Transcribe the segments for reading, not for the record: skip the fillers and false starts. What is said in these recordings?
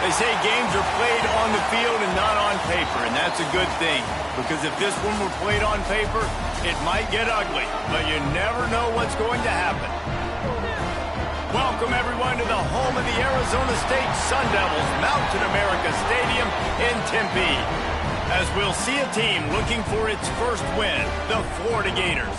They say games are played on the field and not on paper, and that's a good thing. Because if this one were played on paper, it might get ugly. But you never know what's going to happen. Welcome, everyone, to the home of the Arizona State Sun Devils, Mountain America Stadium in Tempe. As we'll see a team looking for its first win, the Florida Gators,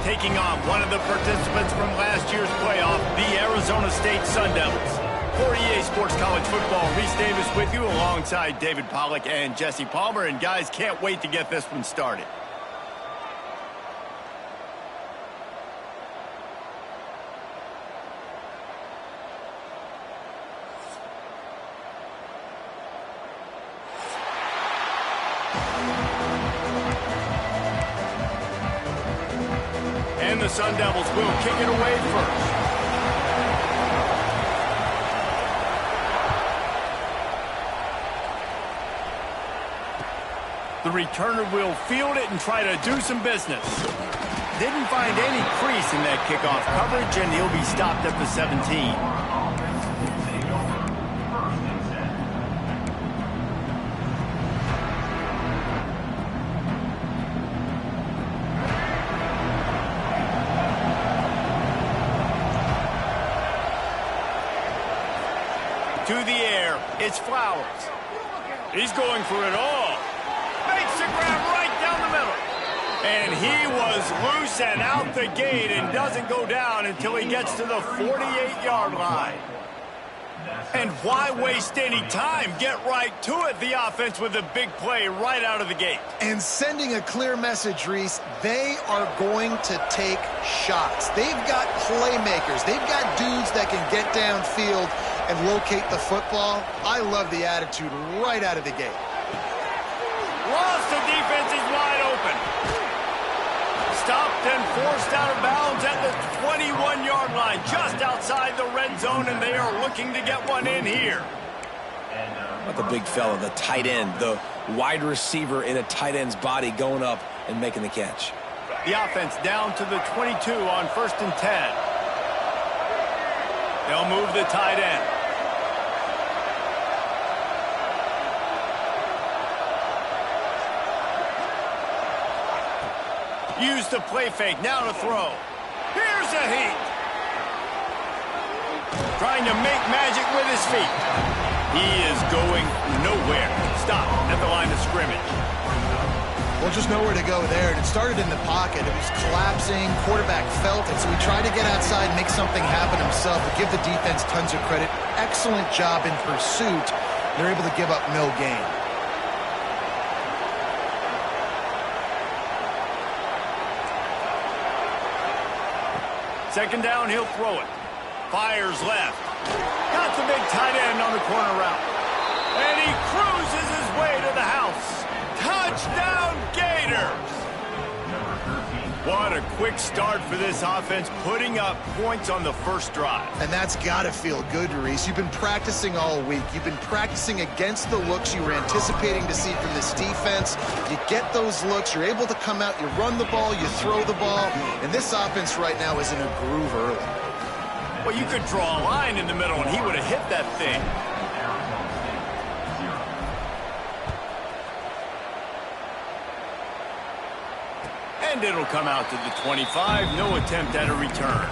taking on one of the participants from last year's playoff, the Arizona State Sun Devils. For EA Sports College Football, Reese Davis with you alongside David Pollack and Jesse Palmer. And guys, can't wait to get this one started. And the Sun Devils will kick it away first. The returner will field it and try to do some business. Didn't find any crease in that kickoff coverage, and he'll be stopped at the 17. To the air, it's Flowers. He's going for it all. Makes the grab right down the middle. And he was loose and out the gate and doesn't go down until he gets to the 48-yard line. And why waste any time? Get right to it, the offense, with a big play right out of the gate. And sending a clear message, Reese, they are going to take shots. They've got playmakers. They've got dudes that can get downfield and locate the football. I love the attitude right out of the gate. Lost, the defense is wide open. Stopped and forced out of bounds at the 21-yard line, just outside the red zone, and they are looking to get one in here. Not the big fella, the tight end, the wide receiver in a tight end's body going up and making the catch. The offense down to the 22 on 1st and 10. They'll move the tight end. Use the play fake, now to throw. Here's a heat. Trying to make magic with his feet. He is going nowhere. Stop at the line of scrimmage. Well, just nowhere to go there. It started in the pocket. It was collapsing. Quarterback felt it, so he tried to get outside, make something happen himself, but give the defense tons of credit. Excellent job in pursuit. They're able to give up no gain. Second down, he'll throw it. Fires left. Got the big tight end on the corner route. And he cruises his way to the house. Touchdown, Gators! What a quick start for this offense, putting up points on the first drive. And that's got to feel good, Reese. You've been practicing all week. You've been practicing against the looks you were anticipating to see from this defense. You get those looks, you're able to come out, you run the ball, you throw the ball, and this offense right now is in a groove early. Well, you could draw a line in the middle, and he would have hit that thing. And it'll come out to the 25. No attempt at a return.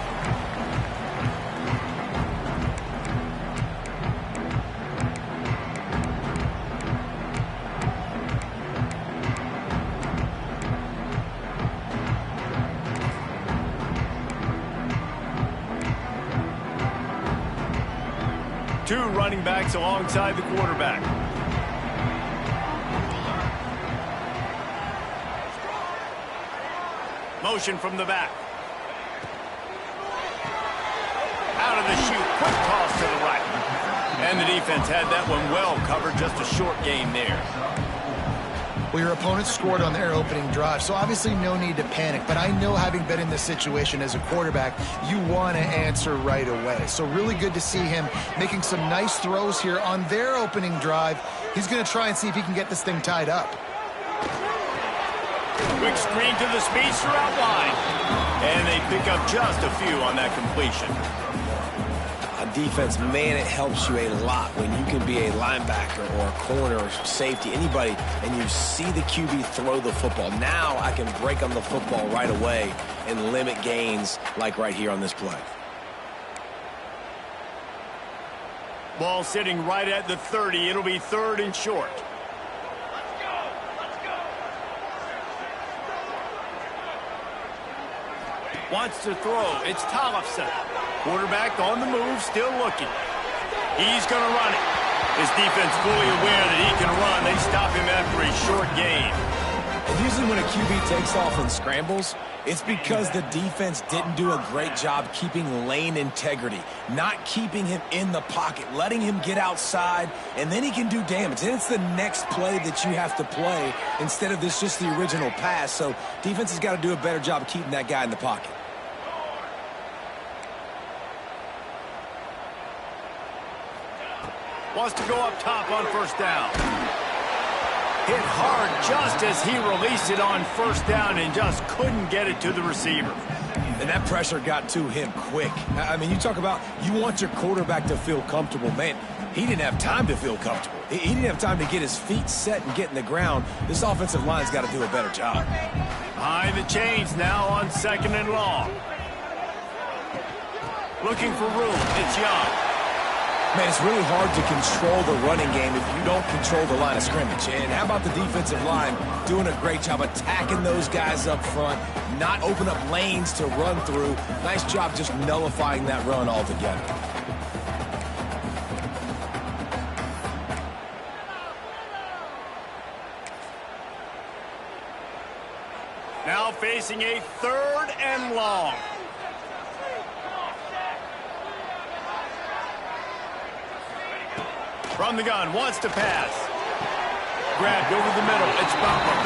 Two running backs alongside the quarterback. Motion from the back. Out of the chute, quick toss to the right. And the defense had that one well covered, just a short gain there. Well, your opponent scored on their opening drive, so obviously no need to panic. But I know, having been in this situation as a quarterback, you want to answer right away. So really good to see him making some nice throws here on their opening drive. He's going to try and see if he can get this thing tied up. Quick screen to the speedster out wide. And they pick up just a few on that completion. defense, man, it helps you a lot when you can be a linebacker or a corner or safety, anybody, and you see the QB throw the football. Now I can break on the football right away and limit gains like right here on this play. Ball sitting right at the 30. It'll be 3rd and short. Wants to throw. It's Tollefson. Quarterback on the move, still looking. He's going to run it. His defense fully aware that he can run. They stop him after a short gain. And usually when a QB takes off and scrambles, it's because the defense didn't do a great job keeping lane integrity, not keeping him in the pocket, letting him get outside, and then he can do damage. And it's the next play that you have to play instead of this just the original pass. So defense has got to do a better job of keeping that guy in the pocket. Wants to go up top on 1st down. Hit hard just as he released it on 1st down and just couldn't get it to the receiver. And that pressure got to him quick. I mean, you talk about you want your quarterback to feel comfortable. Man, he didn't have time to feel comfortable. He didn't have time to get his feet set and get in the ground. This offensive line's got to do a better job. Behind the chains now on 2nd and long. Looking for room. It's Young. Man, it's really hard to control the running game if you don't control the line of scrimmage. And how about the defensive line doing a great job attacking those guys up front, not open up lanes to run through. Nice job just nullifying that run altogether. Now facing a 3rd and long. From the gun, wants to pass. Grabbed over the middle, it's Butler.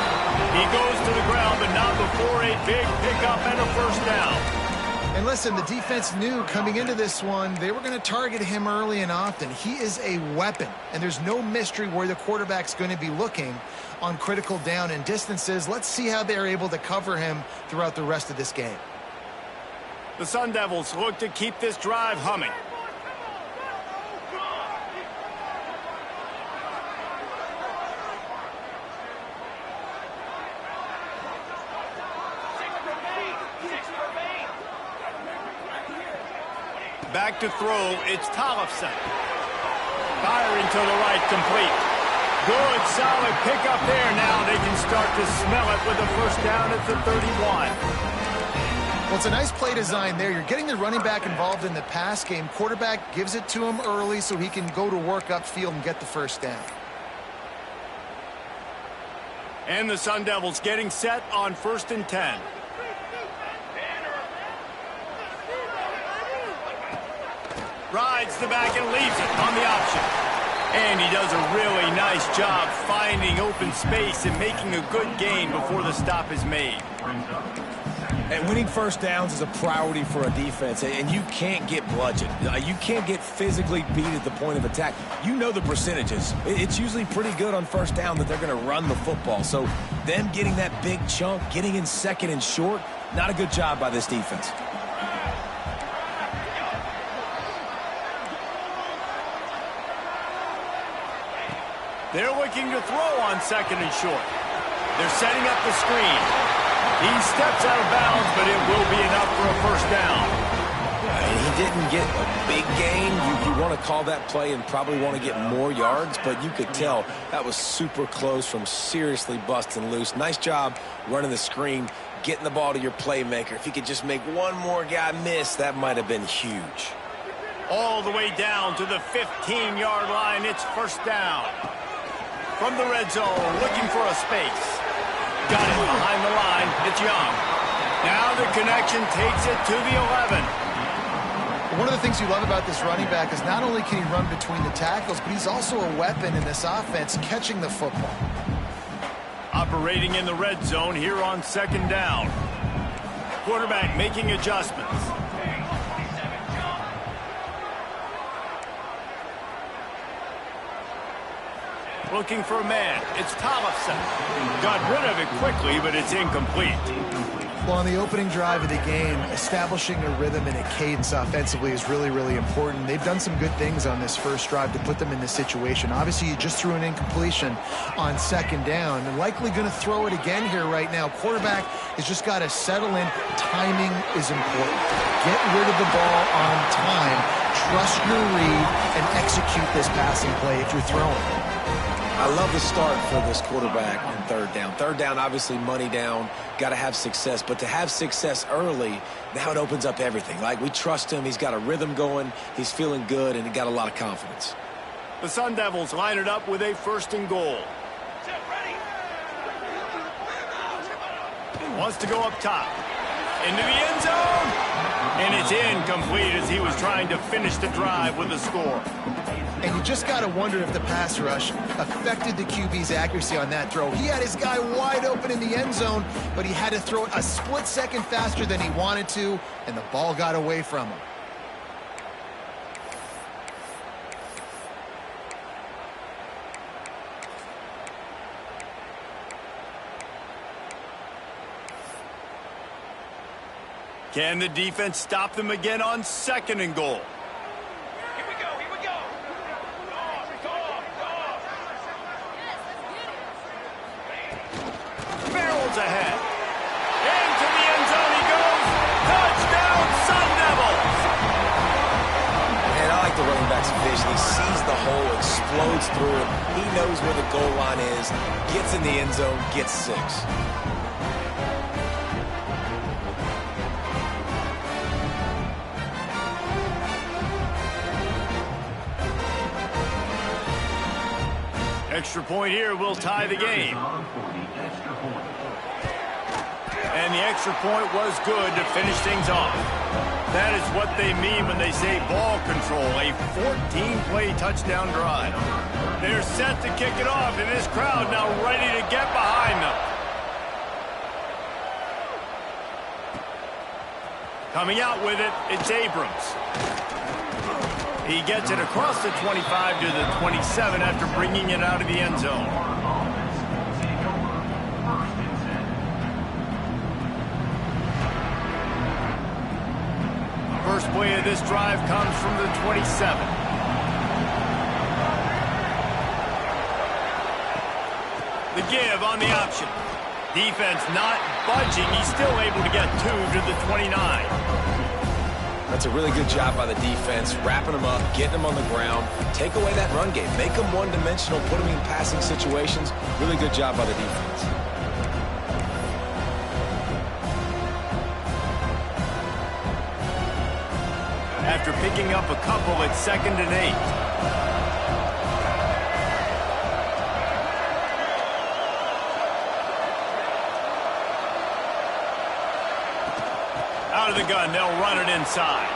He goes to the ground, but not before a big pickup and a 1st down. And listen, the defense knew coming into this one, they were going to target him early and often. He is a weapon, and there's no mystery where the quarterback's going to be looking on critical down and distances. Let's see how they're able to cover him throughout the rest of this game. The Sun Devils look to keep this drive humming. Back to throw, it's Tollefson. Firing to the right, complete. Good, solid pickup there. Now they can start to smell it with a 1st down at the 31. Well, it's a nice play design there. You're getting the running back involved in the pass game. Quarterback gives it to him early so he can go to work upfield and get the 1st down. And the Sun Devils getting set on 1st and 10. Rides the back and leaves it on the option. And he does a really nice job finding open space and making a good gain before the stop is made. And winning 1st downs is a priority for a defense, and you can't get bludgeoned. You can't get physically beat at the point of attack. You know the percentages. It's usually pretty good on 1st down that they're going to run the football. So them getting that big chunk, getting in 2nd and short, not a good job by this defense. They're looking to throw on 2nd and short. They're setting up the screen. He steps out of bounds, but it will be enough for a 1st down. He didn't get a big gain. You want to call that play and probably want to get more yards, but you could tell that was super close from seriously busting loose. Nice job running the screen, getting the ball to your playmaker. If he could just make one more guy miss, that might have been huge. All the way down to the 15-yard line. It's 1st down. From the red zone, looking for a space. Got it behind the line. It's Young. Now the connection takes it to the 11. One of the things you love about this running back is not only can he run between the tackles, but he's also a weapon in this offense catching the football. Operating in the red zone here on 2nd down. Quarterback making adjustments. Looking for a man. It's Tollefson. Got rid of it quickly, but it's incomplete. Well, on the opening drive of the game, establishing a rhythm and a cadence offensively is really, really important. They've done some good things on this first drive to put them in this situation. Obviously, you just threw an incompletion on second down and likely going to throw it again here right now. Quarterback has just got to settle in. Timing is important. Get rid of the ball on time. Trust your read and execute this passing play if you're throwing. I love the start for this quarterback on third down. Third down, obviously money down, got to have success. But to have success early, now it opens up everything. Like, we trust him. He's got a rhythm going. He's feeling good, and he got a lot of confidence. The Sun Devils line it up with a 1st and goal. Wants to go up top. Into the end zone. And it's incomplete as he was trying to finish the drive with a score. And you just got to wonder if the pass rush affected the QB's accuracy on that throw. He had his guy wide open in the end zone, but he had to throw it a split second faster than he wanted to, and the ball got away from him. Can the defense stop them again on 2nd and goal? Ahead. Into the end zone he goes. Touchdown, Sun Devils! And I like the running back's vision. He sees the hole, explodes through it. He knows where the goal line is, gets in the end zone, gets 6. Extra point here will tie the game. And the extra point was good to finish things off. That is what they mean when they say ball control, a 14-play touchdown drive. They're set to kick it off, and this crowd now ready to get behind them. Coming out with it, it's Abrams. He gets it across the 25 to the 27 after bringing it out of the end zone. First play of this drive comes from the 27. The give on the option. Defense not budging. He's still able to get 2 to the 29. That's a really good job by the defense, wrapping them up, getting them on the ground, take away that run game, make them one-dimensional, put them in passing situations. Really good job by the defense. After picking up a couple, it's 2nd and 8. Out of the gun, they'll run it inside.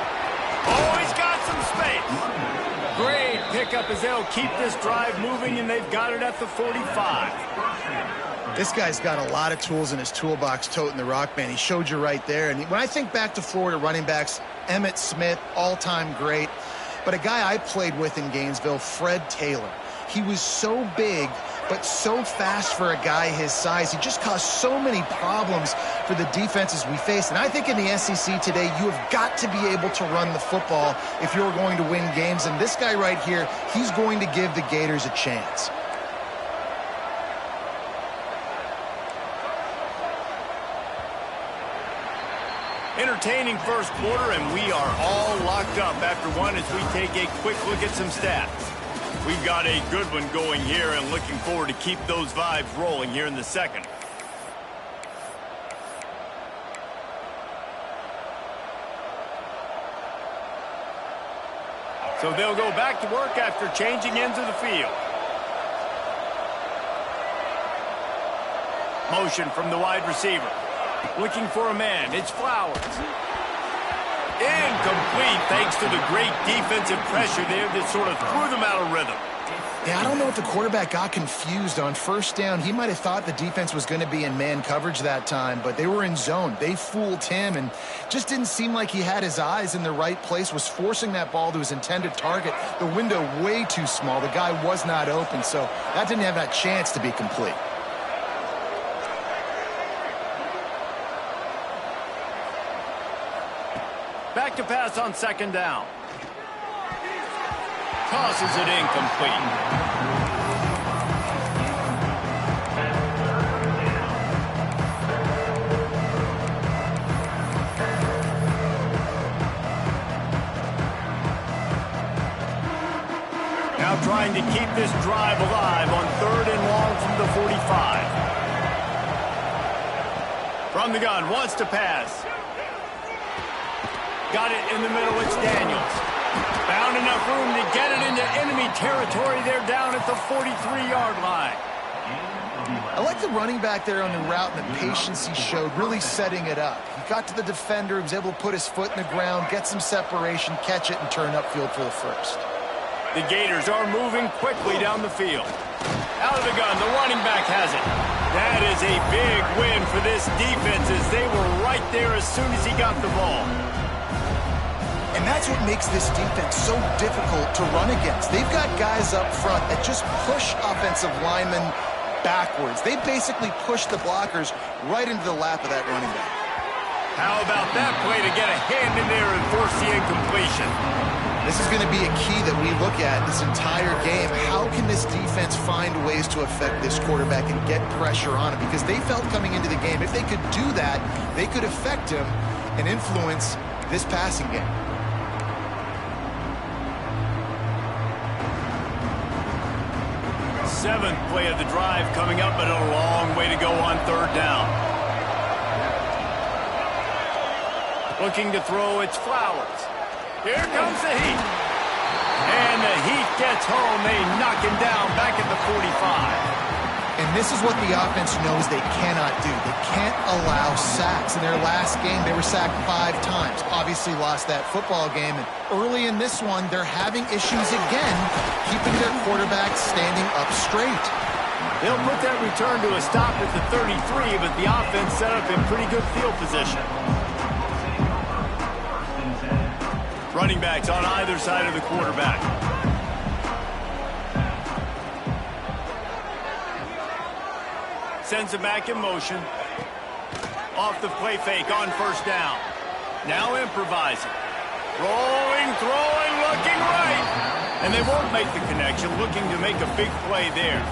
Oh, he's got some space. Great pickup as they'll keep this drive moving, and they've got it at the 45. This guy's got a lot of tools in his toolbox toting the rock, man. He showed you right there. And when I think back to Florida running backs, Emmitt Smith, all-time great. But a guy I played with in Gainesville, Fred Taylor. He was so big, but so fast for a guy his size. He just caused so many problems for the defenses we faced. And I think in the SEC today, you have got to be able to run the football if you're going to win games. And this guy right here, he's going to give the Gators a chance. Entertaining first quarter, and we are all locked up after one as we take a quick look at some stats. We've got a good one going here and looking forward to keep those vibes rolling here in the second. So they'll go back to work after changing into the field. Motion from the wide receiver. Looking for a man. It's Flowers. Incomplete thanks to the great defensive pressure there that sort of threw them out of rhythm. Yeah, I don't know if the quarterback got confused on first down. He might have thought the defense was going to be in man coverage that time, but they were in zone. They fooled him and just didn't seem like he had his eyes in the right place, was forcing that ball to his intended target. The window way too small. The guy was not open, so that didn't have that chance to be complete. Back to pass on second down. Tosses it incomplete. Now trying to keep this drive alive on 3rd and long from the 45. From the gun, wants to pass. Got it in the middle, it's Daniels. Found enough room to get it into enemy territory. They're down at the 43-yard line. I like the running back there on the route and the patience he showed, really setting it up. He got to the defender, he was able to put his foot in the ground, get some separation, catch it, and turn upfield for the first. The Gators are moving quickly down the field. Out of the gun, the running back has it. That is a big win for this defense as they were right there as soon as he got the ball. And that's what makes this defense so difficult to run against. They've got guys up front that just push offensive linemen backwards. They basically push the blockers right into the lap of that running back. How about that play to get a hand in there and force the incompletion? This is going to be a key that we look at this entire game. How can this defense find ways to affect this quarterback and get pressure on him? Because they felt coming into the game, if they could do that, they could affect him and influence this passing game. Seventh play of the drive coming up, but a long way to go on 3rd down. Looking to throw, it's Flowers. Here comes the Heat. And the Heat gets home. They knock him down back at the 45. And this is what the offense knows they cannot do. They can't allow sacks. In their last game, they were sacked 5 times. Obviously lost that football game. And early in this one, they're having issues again, keeping their quarterback standing up straight. They'll put that return to a stop at the 33, but the offense set up in pretty good field position. Running backs on either side of the quarterback. Sends it back in motion. Off the play fake on 1st down. Now improvising. Rolling, throwing, looking right. And they won't make the connection, looking to make a big play there.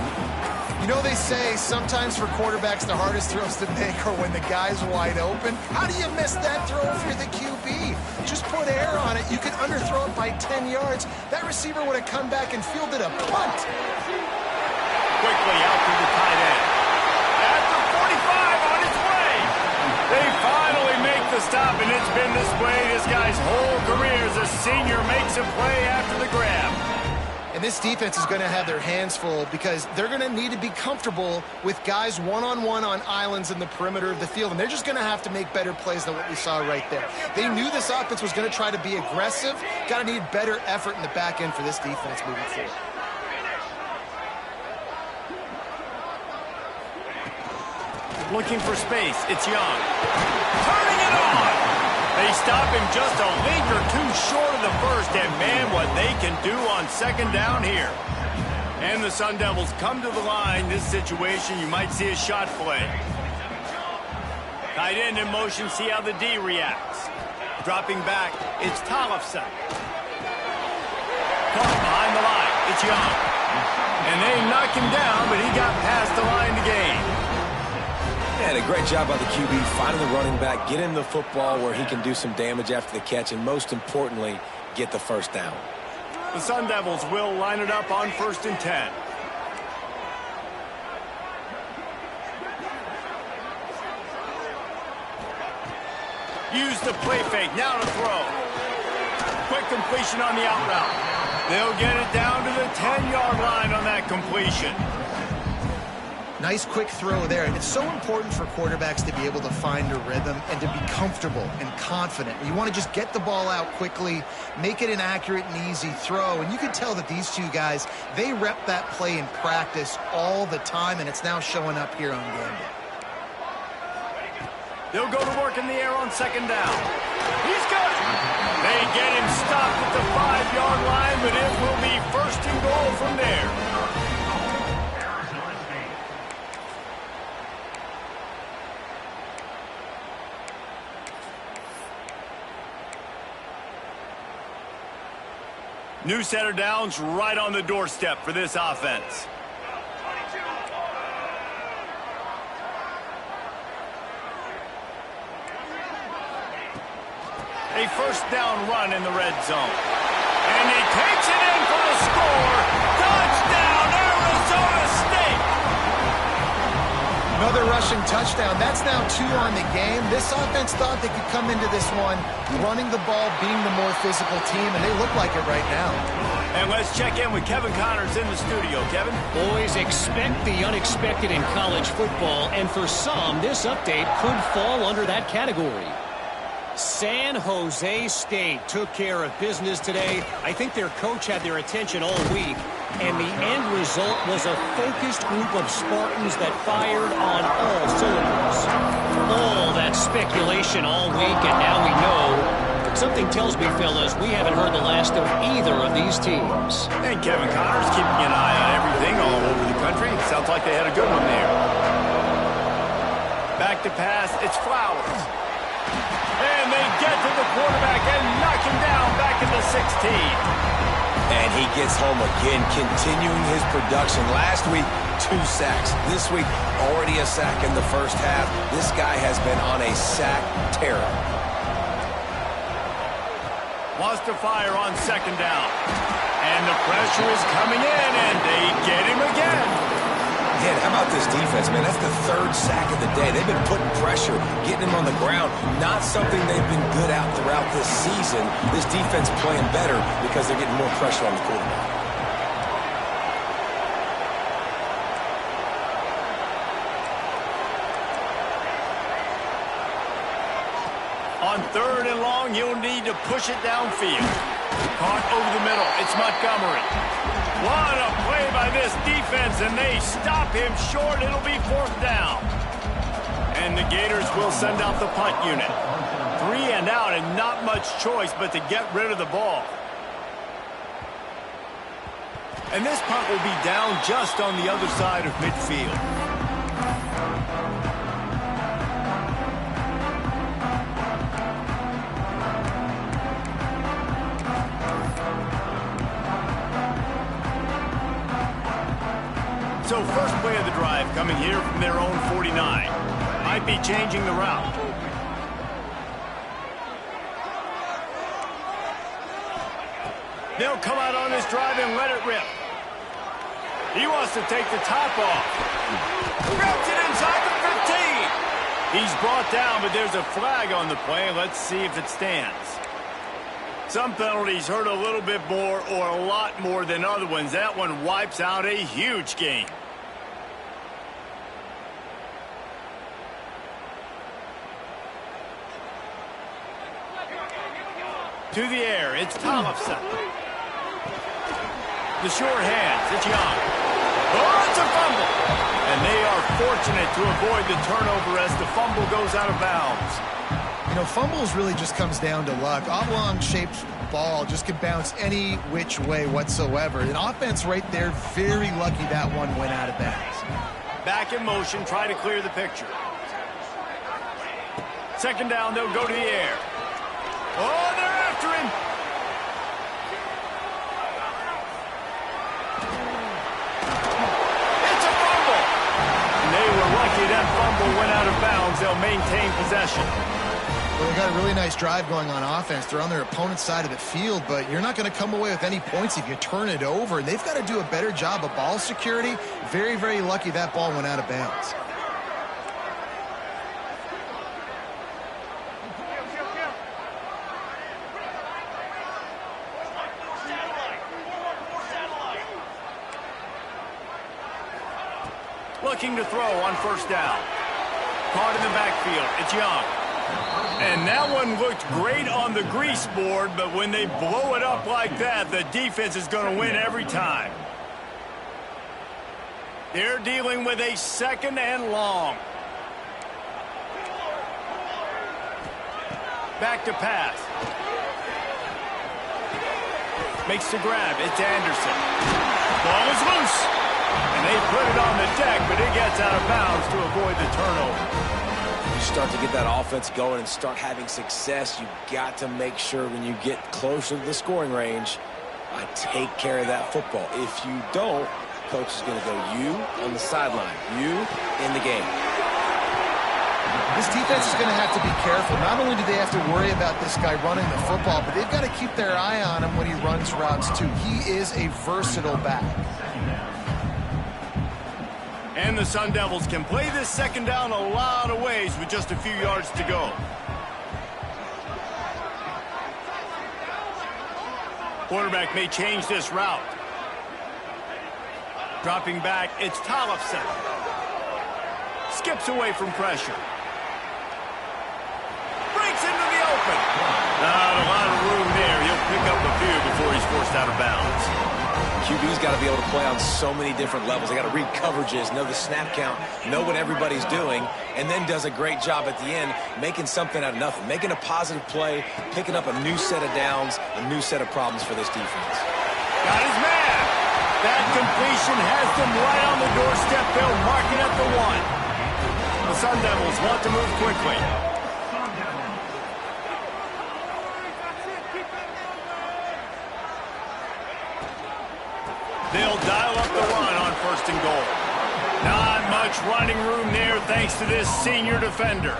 You know, they say sometimes for quarterbacks the hardest throws to make are when the guy's wide open. How do you miss that throw if you're the QB? Just put air on it. You can underthrow it by 10 yards. That receiver would have come back and fielded a punt. Quickly out to the tight end. At the 45 on its way. They finally make the stop, and it's been this way this guy's whole career as a senior makes a play after the grab. And this defense is going to have their hands full because they're going to need to be comfortable with guys one-on-one on islands in the perimeter of the field. And they're just going to have to make better plays than what we saw right there. They knew this offense was going to try to be aggressive. Got to need better effort in the back end for this defense moving forward. Looking for space. It's Young. Turning it on. They stop him just a link or two short of the first, and man, what they can do on 2nd down here. And the Sun Devils come to the line. This situation, you might see a shot play. Tight end in motion, see how the D reacts. Dropping back, it's Tollefson. Caught behind the line, it's Young. And they knock him down, but he got past the line to gain. And a great job by the QB finding the running back, get him the football where he can do some damage after the catch, and most importantly, get the 1st down. The Sun Devils will line it up on 1st and 10. Use the play fake, now to throw. Quick completion on the out route. They'll get it down to the 10-yard line on that completion. Nice quick throw there. And it's so important for quarterbacks to be able to find a rhythm and to be comfortable and confident. You want to just get the ball out quickly, make it an accurate and easy throw. And you can tell that these two guys, they rep that play in practice all the time, and it's now showing up here on Gambit. They'll go to work in the air on second down. He's good. They get him stopped at the 5-yard line, but it will be first and goal from there. New set of downs right on the doorstep for this offense. A first down run in the red zone. And he takes it in for the score. Touchdown, Arizona State! Another rushing touchdown. That's now 2 on the game. This offense thought they could come into this one running the ball, being the more physical team, and they look like it right now. And let's check in with Kevin Connors in the studio. Kevin? Boys, expect the unexpected in college football, and for some, this update could fall under that category. San Jose State took care of business today. I think their coach had their attention all week, and the end result was a focused group of Spartans that fired on all cylinders. All that speculation all week, and now we know. Something tells me, fellas, we haven't heard the last of either of these teams. And Kevin Connors keeping an eye on everything all over the country. Sounds like they had a good one there. Back to pass, it's Flowers. And they get to the quarterback and knock him down back at the 16. And he gets home again, continuing his production. Last week, 2 sacks. This week, already a sack in the first half. This guy has been on a sack tear. Wants to fire on second down. And the pressure is coming in, and they get him again. Man, how about this defense, man? That's the 3rd sack of the day. They've been putting pressure, getting him on the ground. Not something they've been good at throughout this season. This defense playing better because they're getting more pressure on the quarterback. On 3rd and long, he'll need to push it downfield. Caught over the middle. It's Montgomery. What a play by this defense, and they stop him short. It'll be 4th down. And the Gators will send out the punt unit. 3 and out, and not much choice but to get rid of the ball. And this punt will be down just on the other side of midfield. So first play of the drive coming here from their own 49. Might be changing the route. They'll come out on this drive and let it rip. He wants to take the top off. Grabs it inside the 15. He's brought down, but there's a flag on the play. Let's see if it stands. Some penalties hurt a little bit more or a lot more than other ones. That one wipes out a huge game. To the air, it's Tollefson. The short hands, it's Young. Oh, it's a fumble! And they are fortunate to avoid the turnover as the fumble goes out of bounds. You know, fumbles really just comes down to luck. Oblong-shaped ball just can bounce any which way whatsoever. An offense right there, very lucky that one went out of bounds. Back in motion, try to clear the picture. Second down, they'll go to the air. Oh, they're after him. It's a fumble. And they were lucky that fumble went out of bounds. They'll maintain possession. Well, they got a really nice drive going on offense. They're on their opponent's side of the field, but you're not going to come away with any points if you turn it over. And they've got to do a better job of ball security. Very, very lucky that ball went out of bounds. Looking to throw on first down. Caught in the backfield. It's Young. And that one looked great on the grease board, but when they blow it up like that, the defense is going to win every time. They're dealing with a 2nd and long. Back to pass. Makes the grab. It's Anderson. Ball is loose. And they put it on the deck, but it gets out of bounds to avoid the turnover. You start to get that offense going and start having success, you've got to make sure when you get closer to the scoring range, I take care of that football. If you don't, coach is going to go you on the sideline, you in the game. This defense is going to have to be careful. Not only do they have to worry about this guy running the football, but they've got to keep their eye on him when he runs routes too. He is a versatile back. And the Sun Devils can play this 2nd down a lot of ways with just a few yards to go. Quarterback may change this route. Dropping back, it's Tollefson. Skips away from pressure. Breaks into the open. Not a lot of room there. He'll pick up a few before he's forced out of bounds. QB's got to be able to play on so many different levels. They got to read coverages, know the snap count, know what everybody's doing, and then does a great job at the end making something out of nothing, making a positive play, picking up a new set of downs, a new set of problems for this defense. Got his man. That completion has them right on the doorstep. They'll mark it at the 1. The Sun Devils want to move quickly. They'll dial up the run on 1st and goal. Not much running room there thanks to this senior defender.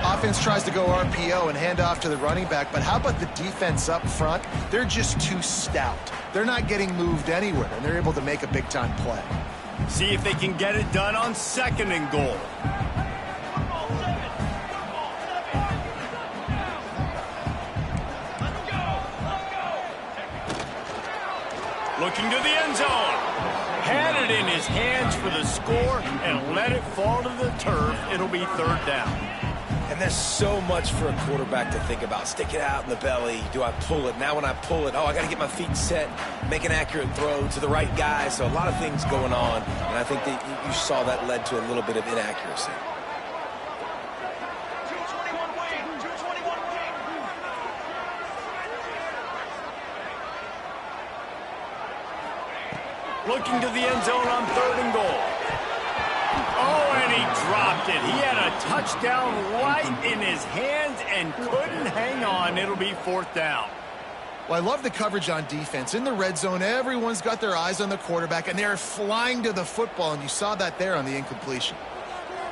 Offense tries to go RPO and hand off to the running back, but how about the defense up front? They're just too stout. They're not getting moved anywhere, and they're able to make a big-time play. See if they can get it done on 2nd and goal. Looking to the end zone. Had it in his hands for the score and let it fall to the turf. It'll be 3rd down. And there's so much for a quarterback to think about. Stick it out in the belly. Do I pull it? Now when I pull it, I got to get my feet set, make an accurate throw to the right guy. So a lot of things going on. And I think that you saw that led to a little bit of inaccuracy. Looking to the end zone on 3rd and goal. Oh, and he dropped it. He had a touchdown right in his hands and couldn't hang on. It'll be 4th down. Well, I love the coverage on defense. In the red zone, everyone's got their eyes on the quarterback, and they're flying to the football, and you saw that there on the incompletion.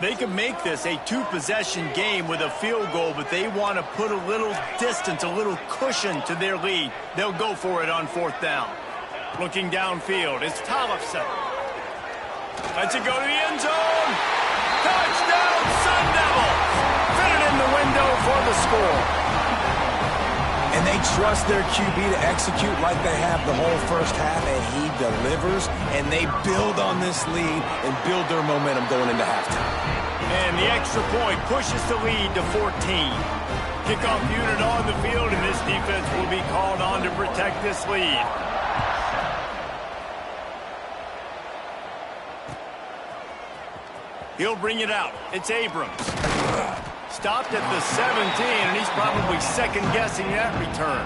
They can make this a 2-possession game with a field goal, but they want to put a little distance, a little cushion to their lead. They'll go for it on 4th down. Looking downfield, it's Tollefson. Lets it go to the end zone. Touchdown, Sun Devils! Fit it in the window for the score. And they trust their QB to execute like they have the whole first half, and he delivers, and they build on this lead and build their momentum going into halftime. And the extra point pushes the lead to 14. Kickoff unit on the field, and this defense will be called on to protect this lead. He'll bring it out. It's Abrams. Stopped at the 17, and he's probably second-guessing that return.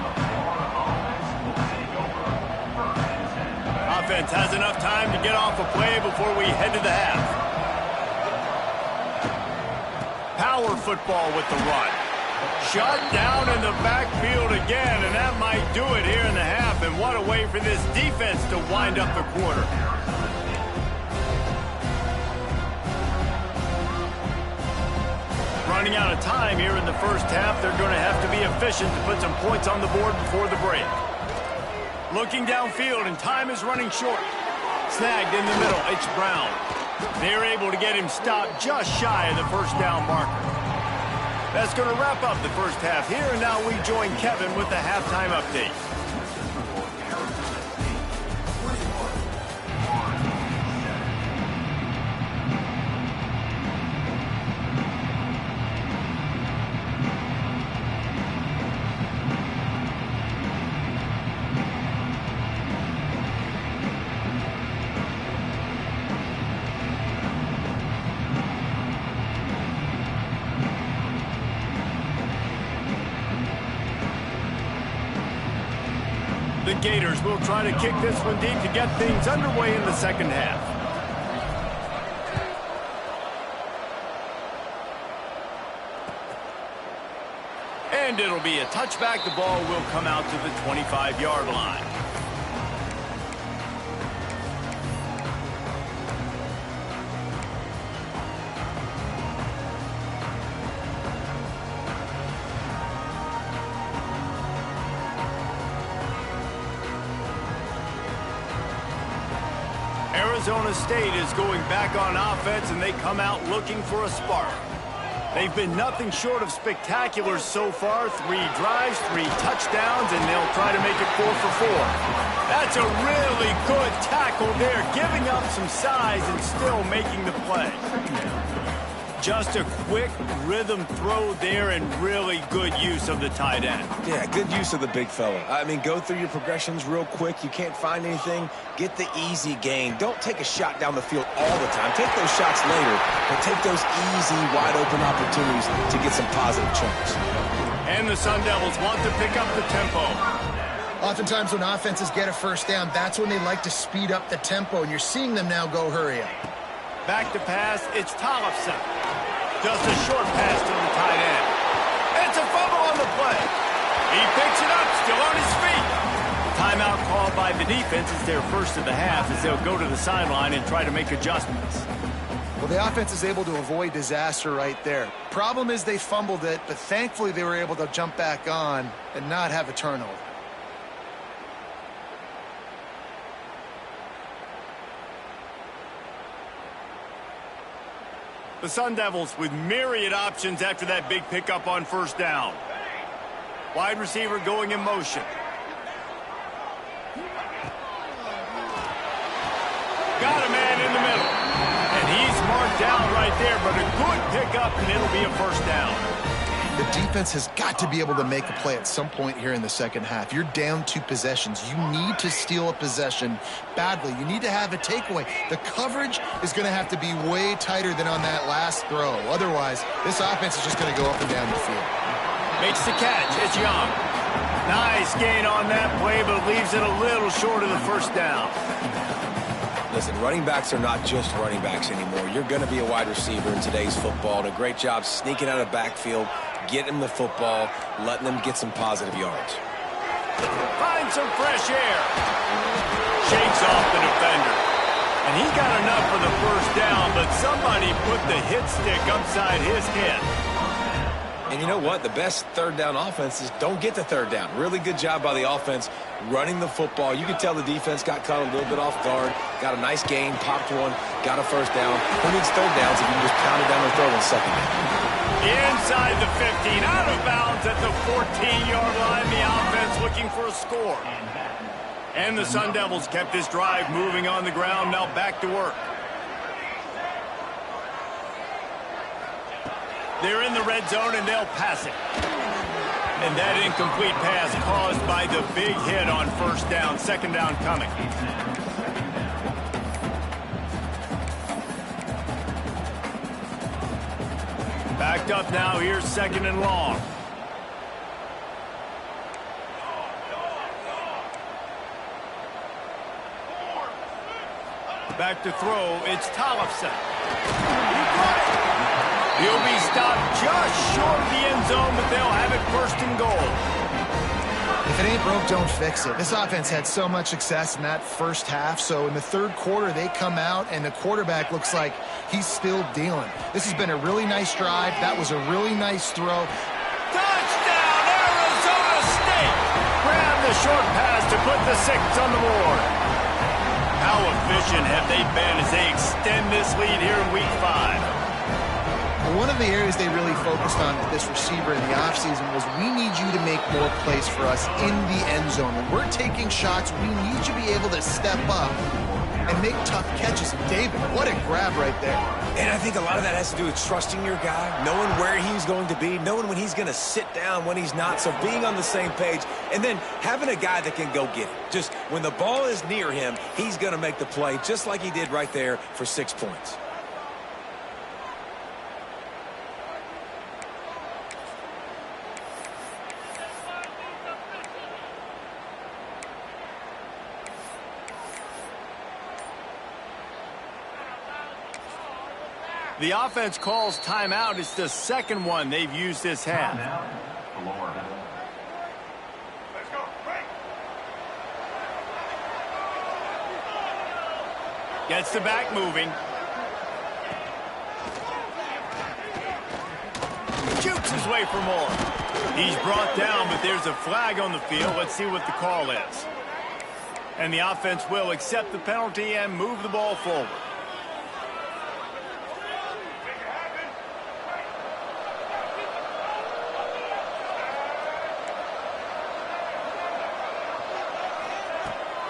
Offense has enough time to get off a play before we head to the half. Power football with the run. Shut down in the backfield again, and that might do it here in the half. And what a way for this defense to wind up the quarter. Running out of time here in the first half. They're going to have to be efficient to put some points on the board before the break. Looking downfield, and time is running short. Snagged in the middle. It's Brown. They're able to get him stopped just shy of the first down marker. That's going to wrap up the first half here, and now we join Kevin with the halftime update. The Gators will try to kick this one deep to get things underway in the second half. And it'll be a touchback. The ball will come out to the 25-yard line. Arizona State is going back on offense, and they come out looking for a spark. They've been nothing short of spectacular so far. 3 drives, 3 touchdowns, and they'll try to make it 4 for 4. That's a really good tackle there, giving up some size and still making the play. Just a quick rhythm throw there and really good use of the tight end. Yeah, good use of the big fella. I mean, go through your progressions real quick. You can't find anything. Get the easy gain. Don't take a shot down the field all the time. Take those shots later, but take those easy, wide-open opportunities to get some positive chunks. And the Sun Devils want to pick up the tempo. Oftentimes when offenses get a first down, that's when they like to speed up the tempo, and you're seeing them now go hurry up. Back to pass, it's Tollefson. Just a short pass to the tight end. It's a fumble on the play. He picks it up, still on his feet. Timeout called by the defense is their first of the half as they'll go to the sideline and try to make adjustments. Well, the offense is able to avoid disaster right there. Problem is they fumbled it, but thankfully they were able to jump back on and not have a turnover. The Sun Devils with myriad options after that big pickup on first down. Wide receiver going in motion. Got a man in the middle. And he's marked down right there, but a good pickup, and it'll be a first down. The defense has got to be able to make a play at some point here in the second half. You're down 2 possessions. You need to steal a possession badly. You need to have a takeaway. The coverage is going to have to be way tighter than on that last throw. Otherwise, this offense is just going to go up and down the field. Makes the catch. It's Young. Nice gain on that play, but leaves it a little short of the first down. Listen, running backs are not just running backs anymore. You're going to be a wide receiver in today's football. And a great job sneaking out of the backfield, getting them the football, letting them get some positive yards. Find some fresh air. Shakes off the defender. And he got enough for the first down, but somebody put the hit stick upside his head. And you know what? The best third down offenses don't get the third down. Really good job by the offense running the football. You can tell the defense got caught a little bit off guard, got a nice gain, popped one, got a first down. Who needs third downs if you can just pound it down the throat on second down? Inside the 15, out of bounds at the 14-yard line. The offense looking for a score. And the Sun Devils kept this drive moving on the ground. Now back to work. They're in the red zone, and they'll pass it. And that incomplete pass caused by the big hit on first down. Second down coming. Backed up now. Here's second and long. Back to throw. It's Tollefson. He'll be stopped just short of the end zone, but they'll have it first and goal. If it ain't broke, don't fix it. This offense had so much success in that first half, so in the third quarter, they come out, and the quarterback looks like he's still dealing. This has been a really nice drive. That was a really nice throw. Touchdown, Arizona State! Grab the short pass to put the 6 on the board. How efficient have they been as they extend this lead here in Week 5? One of the areas they really focused on with this receiver in the offseason was we need you to make more plays for us in the end zone. When we're taking shots, we need you to be able to step up and make tough catches. David, what a grab right there. And I think a lot of that has to do with trusting your guy, knowing where he's going to be, knowing when he's going to sit down, when he's not, so being on the same page, and then having a guy that can go get it. Just when the ball is near him, he's going to make the play, just like he did right there for 6 points. The offense calls timeout. It's the second one they've used this half. Gets the back moving. Shoots his way for more. He's brought down, but there's a flag on the field. Let's see what the call is. And the offense will accept the penalty and move the ball forward.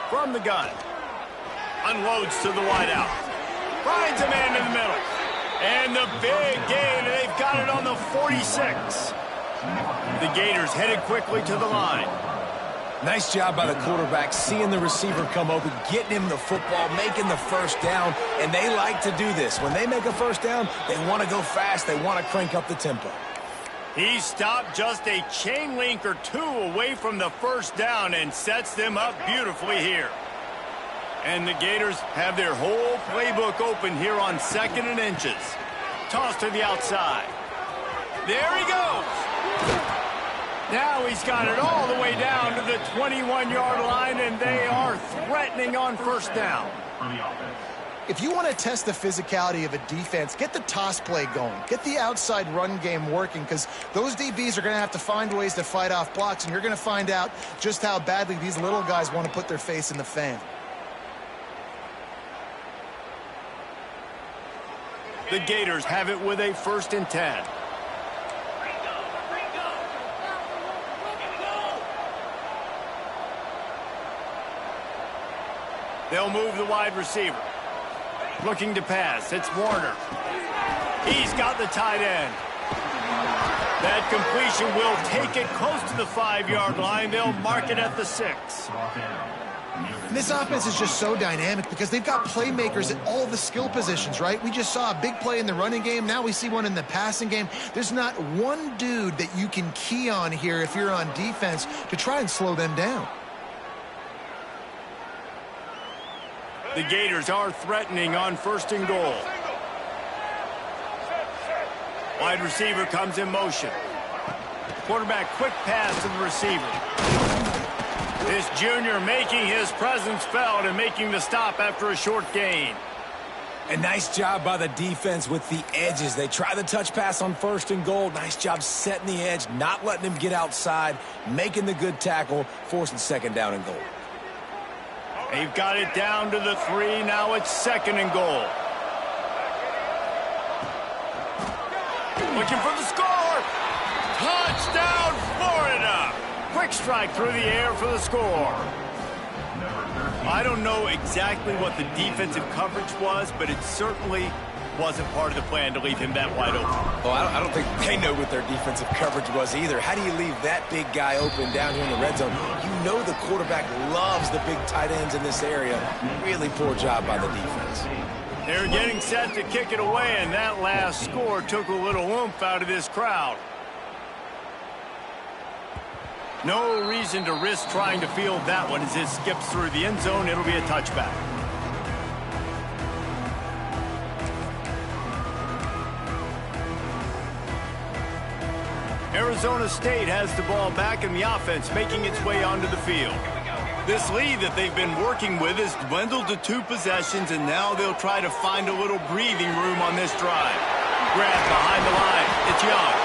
From the gun. Unloads to the wideout. Finds a man in the middle. And the big gain, and they've got it on the 46. The Gators headed quickly to the line. Nice job by the quarterback, seeing the receiver come open, getting him the football, making the first down, and they like to do this. When they make a first down, they want to go fast, they want to crank up the tempo. He stopped just a chain link or two away from the first down and sets them up beautifully here. And the Gators have their whole playbook open here on 2nd and inches. Toss to the outside. There he goes. Now he's got it all the way down to the 21-yard line, and they are threatening on first down. If you want to test the physicality of a defense, get the toss play going. Get the outside run game working, because those DBs are going to have to find ways to fight off blocks, and you're going to find out just how badly these little guys want to put their face in the fan. The Gators have it with a 1st and 10. They'll move the wide receiver. Looking to pass. It's Warner. He's got the tight end. That completion will take it close to the 5-yard line. They'll mark it at the 6. And this offense is just so dynamic because they've got playmakers at all the skill positions, right? We just saw a big play in the running game. Now we see one in the passing game. There's not one dude that you can key on here if you're on defense to try and slow them down. The Gators are threatening on 1st and goal. Wide receiver comes in motion. Quarterback quick pass to the receiver. This junior making his presence felt and making the stop after a short gain. A nice job by the defense with the edges. They try the touch pass on 1st and goal. Nice job setting the edge, not letting him get outside, making the good tackle, forcing 2nd down and goal. They've got it down to the 3. Now it's 2nd and goal. Looking for the score. Touchdown, Florida. Quick strike through the air for the score. I don't know exactly what the defensive coverage was, but it certainly wasn't part of the plan to leave him that wide open. Well, I don't think they know what their defensive coverage was either. How do you leave that big guy open down here in the red zone? You know the quarterback loves the big tight ends in this area. Really poor job by the defense. They're getting set to kick it away, and that last score took a little oomph out of this crowd. No reason to risk trying to field that one as it skips through the end zone. It'll be a touchback. Arizona State has the ball back in the offense, making its way onto the field. This lead that they've been working with has dwindled to 2 possessions, and now they'll try to find a little breathing room on this drive. Grab behind the line. It's Young.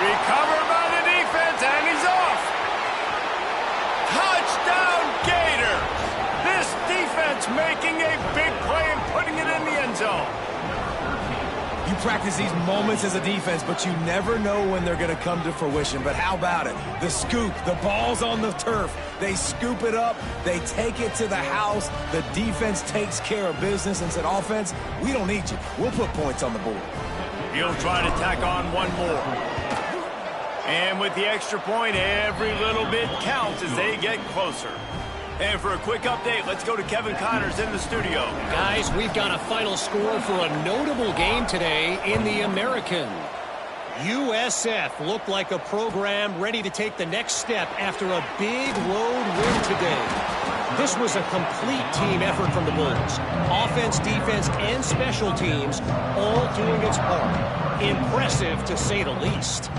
Recovered by the defense, and he's off. Touchdown, Gator. This defense making a big play and putting it in the end zone. You practice these moments as a defense, but you never know when they're going to come to fruition. But how about it? The scoop, the ball's on the turf. They scoop it up. They take it to the house. The defense takes care of business and said, offense, we don't need you. We'll put points on the board. He'll try to tack on one more. And with the extra point, every little bit counts as they get closer. And for a quick update, let's go to Kevin Connors in the studio. Guys, we've got a final score for a notable game today in the American. USF looked like a program ready to take the next step after a big road win today. This was a complete team effort from the Bulls. Offense, defense, and special teams all doing its part. Impressive, to say the least.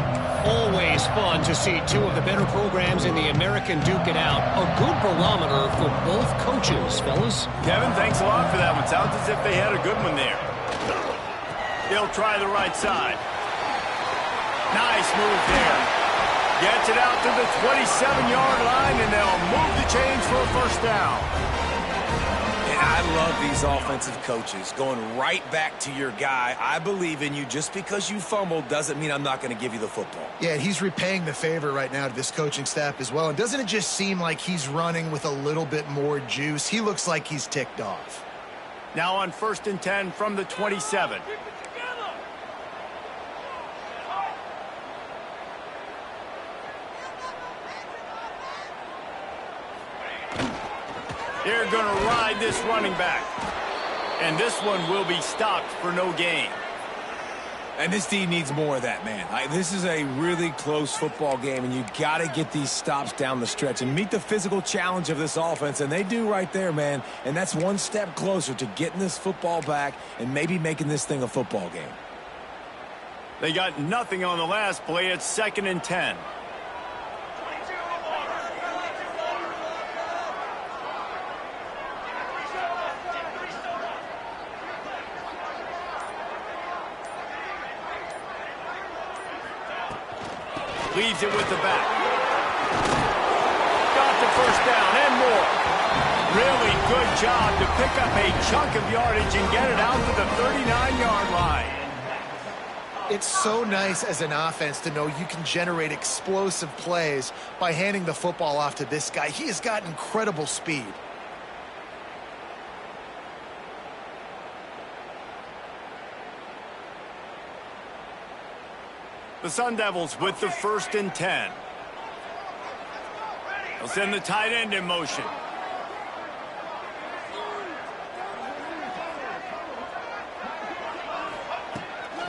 Always fun to see two of the better programs in the American duke it out. A good barometer for both coaches, fellas. Kevin, thanks a lot for that one. Sounds as if they had a good one there. They'll try the right side. Nice move there. Gets it out to the 27-yard line, and they'll move the chains for a first down. And I love these offensive coaches going right back to your guy. I believe in you. Just because you fumbled doesn't mean I'm not going to give you the football. Yeah, he's repaying the favor right now to this coaching staff as well. And doesn't it just seem like he's running with a little bit more juice? He looks like he's ticked off. Now on 1st and 10 from the 27. They're going to ride this running back. And this one will be stopped for no gain. And this D needs more of that, man. This is a really close football game, and you got to get these stops down the stretch and meet the physical challenge of this offense, and they do right there, man. And that's one step closer to getting this football back and maybe making this thing a football game. They got nothing on the last play. It's 2nd and 10. Leaves it with the back. Got the first down and more. Really good job to pick up a chunk of yardage and get it out to the 39-yard line. It's so nice as an offense to know you can generate explosive plays by handing the football off to this guy. He has got incredible speed. The Sun Devils with the 1st and 10. They'll send the tight end in motion.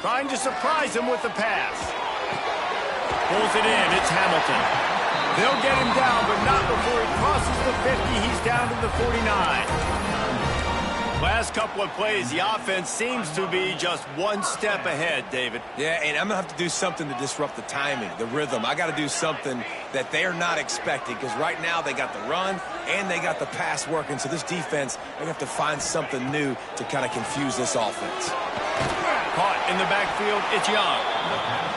Trying to surprise him with the pass. Pulls it in. It's Hamilton. They'll get him down, but not before he crosses the 50. He's down to the 49. Last couple of plays, the offense seems to be just one step ahead, David. Yeah, and I'm going to have to do something to disrupt the timing, the rhythm. I got to do something that they're not expecting, because right now they got the run and they got the pass working. So this defense, they have to find something new to kind of confuse this offense. Caught in the backfield, it's Young.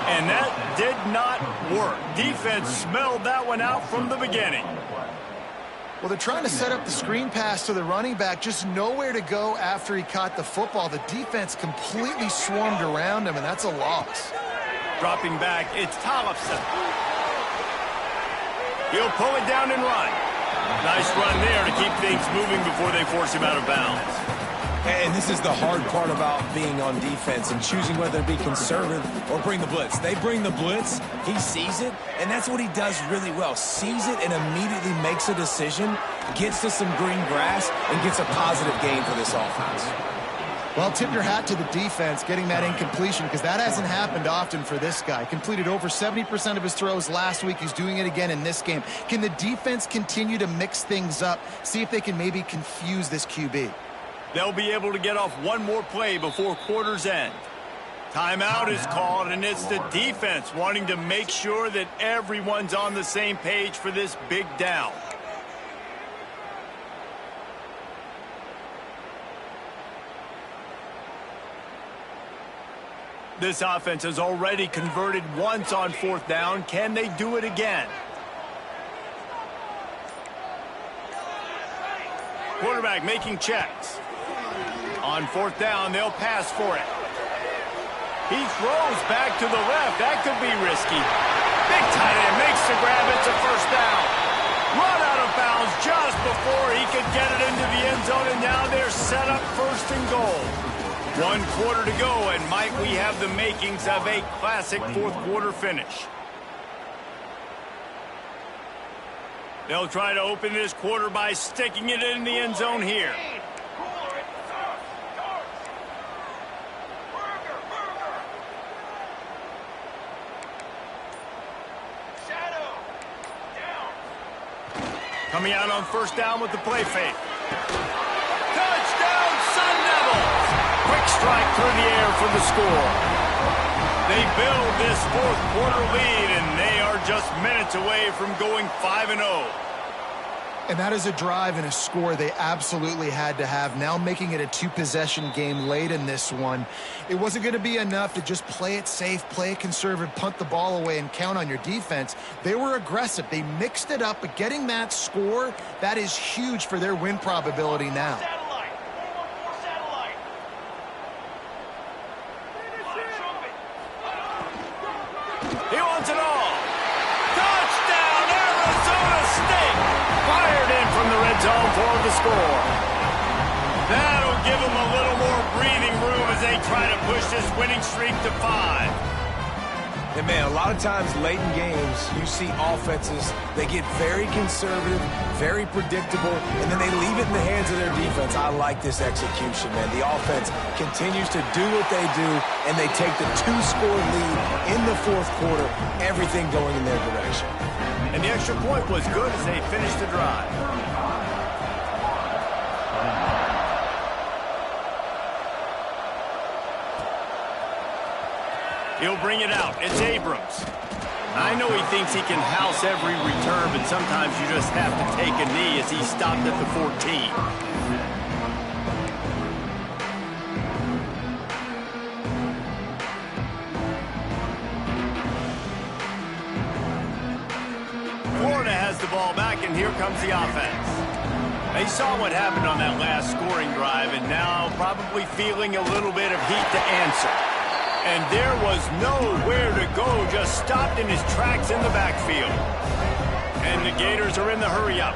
And that did not work. Defense smelled that one out from the beginning. Well, they're trying to set up the screen pass to the running back, just nowhere to go after he caught the football. The defense completely swarmed around him, and that's a loss. Dropping back, it's Tollefson. He'll pull it down and run. Nice run there to keep things moving before they force him out of bounds. And this is the hard part about being on defense and choosing whether to be conservative or bring the blitz. They bring the blitz, he sees it, and that's what he does really well. Sees it and immediately makes a decision, gets to some green grass, and gets a positive gain for this offense. Well, tip your hat to the defense getting that incompletion, because that hasn't happened often for this guy. Completed over 70% of his throws last week. He's doing it again in this game. Can the defense continue to mix things up, see if they can maybe confuse this QB? They'll be able to get off one more play before quarter's end. Timeout is called, and it's the defense wanting to make sure that everyone's on the same page for this big down. This offense has already converted once on 4th down. Can they do it again? Quarterback making checks. On 4th down, they'll pass for it. He throws back to the left. That could be risky. Big tight end makes the grab. It's a first down. Run out of bounds just before he could get it into the end zone, and now they're set up 1st and goal. 1 quarter to go, and might we have the makings of a classic 4th quarter finish. They'll try to open this quarter by sticking it in the end zone here. Coming out on first down with the play fake. Touchdown, Sun Devils! Quick strike through the air for the score. They build this fourth quarter lead, and they are just minutes away from going 5-0. And that is a drive and a score they absolutely had to have. Now making it a two-possession game late in this one. It wasn't going to be enough to just play it safe, play it conservative, punt the ball away, and count on your defense. They were aggressive. They mixed it up, but getting that score, that is huge for their win probability now. He wants it all. Touchdown, Arizona State! Fired in from the red zone for the score. That'll give them a little more breathing room as they try to push this winning streak to 5. And, man, a lot of times late in games, you see offenses, they get very conservative, very predictable, and then they leave it in the hands of their defense. I like this execution, man. The offense continues to do what they do, and they take the 2-score lead in the fourth quarter, everything going in their direction. And the extra point was good as they finished the drive. He'll bring it out. It's Abrams. I know he thinks he can house every return, but sometimes you just have to take a knee as he stopped at the 14. Florida has the ball back, and here comes the offense. They saw what happened on that last scoring drive, and now probably feeling a little bit of heat to answer. And there was nowhere to go, just stopped in his tracks in the backfield. And the Gators are in the hurry-up.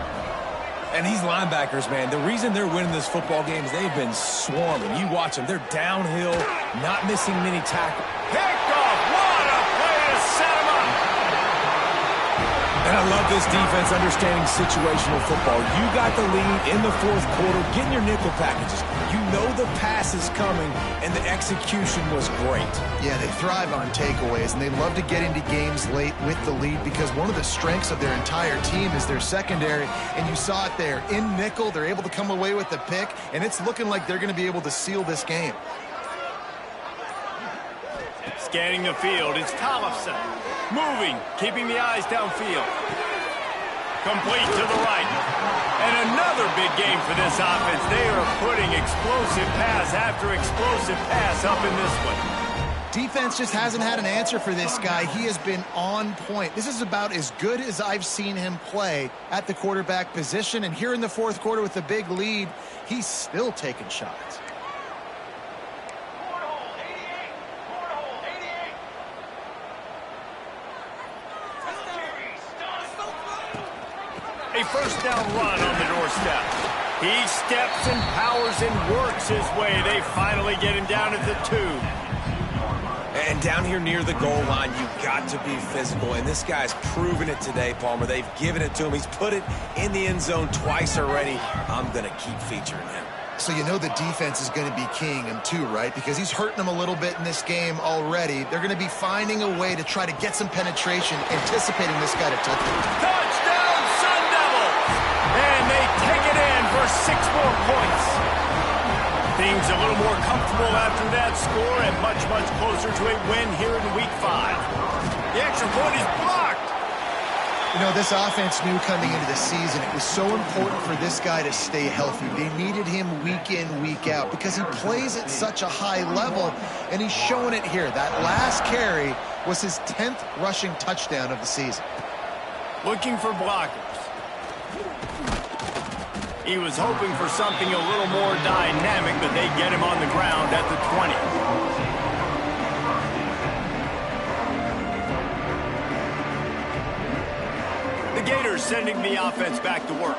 And these linebackers, man, the reason they're winning this football game is they've been swarming. You watch them. They're downhill, not missing many tackles. Picked off. What a play to set him up. And I love this defense understanding situational football. You got the lead in the fourth quarter, getting your nickel packages. You know the pass is coming, and the execution was great. Yeah, they thrive on takeaways, and they love to get into games late with the lead because one of the strengths of their entire team is their secondary, and you saw it there. In nickel, they're able to come away with the pick, and it's looking like they're going to be able to seal this game. Scanning the field, it's Tollefson. Moving, keeping the eyes downfield. Complete to the right. And another big game for this offense. They are putting explosive pass after explosive pass up in this one. Defense just hasn't had an answer for this guy. He has been on point. This is about as good as I've seen him play at the quarterback position. And here in the fourth quarter with a big lead, he's still taking shots. A first down run on the doorstep. He steps and powers and works his way. They finally get him down at the 2. And down here near the goal line, you've got to be physical. And this guy's proven it today, Palmer. They've given it to him. He's put it in the end zone twice already. I'm going to keep featuring him. So you know the defense is going to be keying him too, right? Because he's hurting them a little bit in this game already. They're going to be finding a way to try to get some penetration, anticipating this guy to touch him. Touchdown, Sun Devils! And they take it in for 6 more points. Things a little more comfortable after that score and much, much closer to a win here in Week 5. The extra point is blocked. You know, this offense knew coming into the season it was so important for this guy to stay healthy. They needed him week in, week out because he plays at such a high level, and he's showing it here. That last carry was his 10th rushing touchdown of the season. Looking for blockers. He was hoping for something a little more dynamic, but they get him on the ground at the 20. The Gators sending the offense back to work.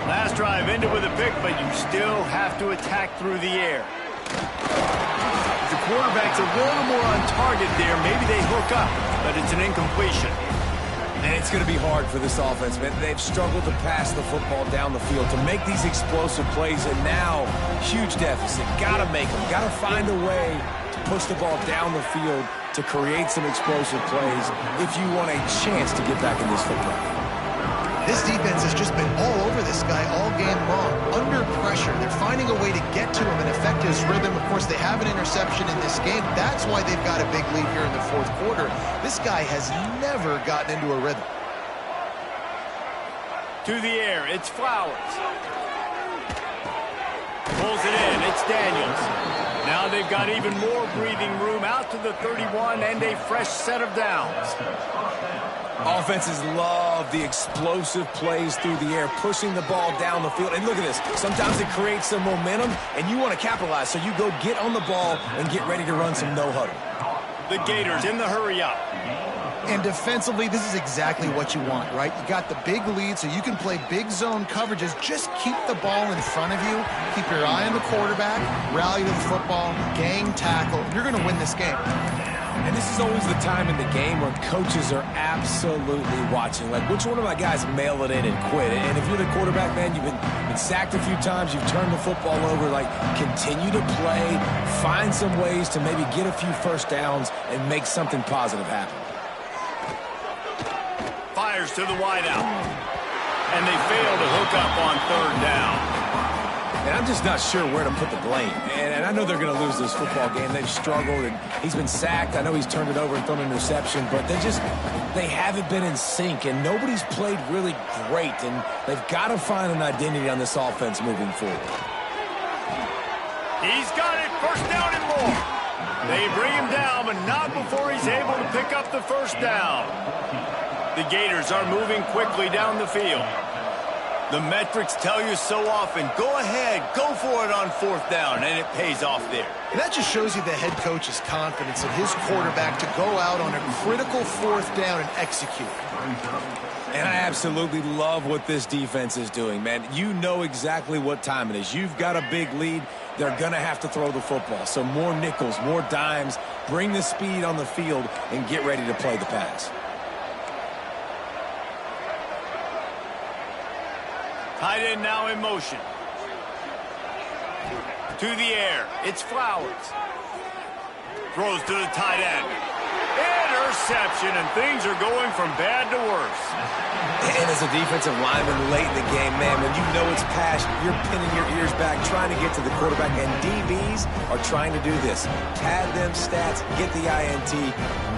Last drive ended with a pick, but you still have to attack through the air. The quarterback's a little more on target there. Maybe they hook up, but it's an incompletion. And it's going to be hard for this offense, man. They've struggled to pass the football down the field, to make these explosive plays, and now, huge deficit. Got to make them. Got to find a way to push the ball down the field to create some explosive plays if you want a chance to get back in this football game. This defense has just been all over this guy all game long, under pressure. They're finding a way to get to him and affect his rhythm. Of course, they have an interception in this game. That's why they've got a big lead here in the fourth quarter. This guy has never gotten into a rhythm. To the air, it's Flowers. Pulls it in, it's Daniels. Now they've got even more breathing room out to the 31 and a fresh set of downs. Offenses love the explosive plays through the air, pushing the ball down the field. And look at this. Sometimes it creates some momentum, and you want to capitalize. So you go get on the ball and get ready to run some no-huddle. The Gators in the hurry-up. And defensively, this is exactly what you want, right? You got the big lead, so you can play big zone coverages. Just keep the ball in front of you. Keep your eye on the quarterback. Rally to the football. Gang tackle. You're going to win this game. And this is always the time in the game where coaches are absolutely watching. Like, which one of my guys mail it in and quit? And if you're the quarterback, man, you've been sacked a few times, you've turned the football over, like, continue to play, find some ways to maybe get a few first downs and make something positive happen. Fires to the wideout. And they fail to hook up on third down. And I'm just not sure where to put the blame. And I know they're going to lose this football game. They've struggled, and he's been sacked. I know he's turned it over and thrown an interception, but they haven't been in sync, and nobody's played really great, and they've got to find an identity on this offense moving forward. He's got it, first down and more. They bring him down, but not before he's able to pick up the first down. The Gators are moving quickly down the field. The metrics tell you so often, go ahead, go for it on fourth down, and it pays off there. And that just shows you the head coach's confidence in his quarterback to go out on a critical fourth down and execute. And I absolutely love what this defense is doing, man. You know exactly what time it is. You've got a big lead. They're going to have to throw the football. So more nickels, more dimes, bring the speed on the field, and get ready to play the pass. Tight end now in motion. To the air, it's Flowers. Throws to the tight end. Interception, and things are going from bad to worse. And as a defensive lineman late in the game, man, when you know it's passion, you're pinning your ears back, trying to get to the quarterback, and DBs are trying to do this. Pad them stats, get the INT.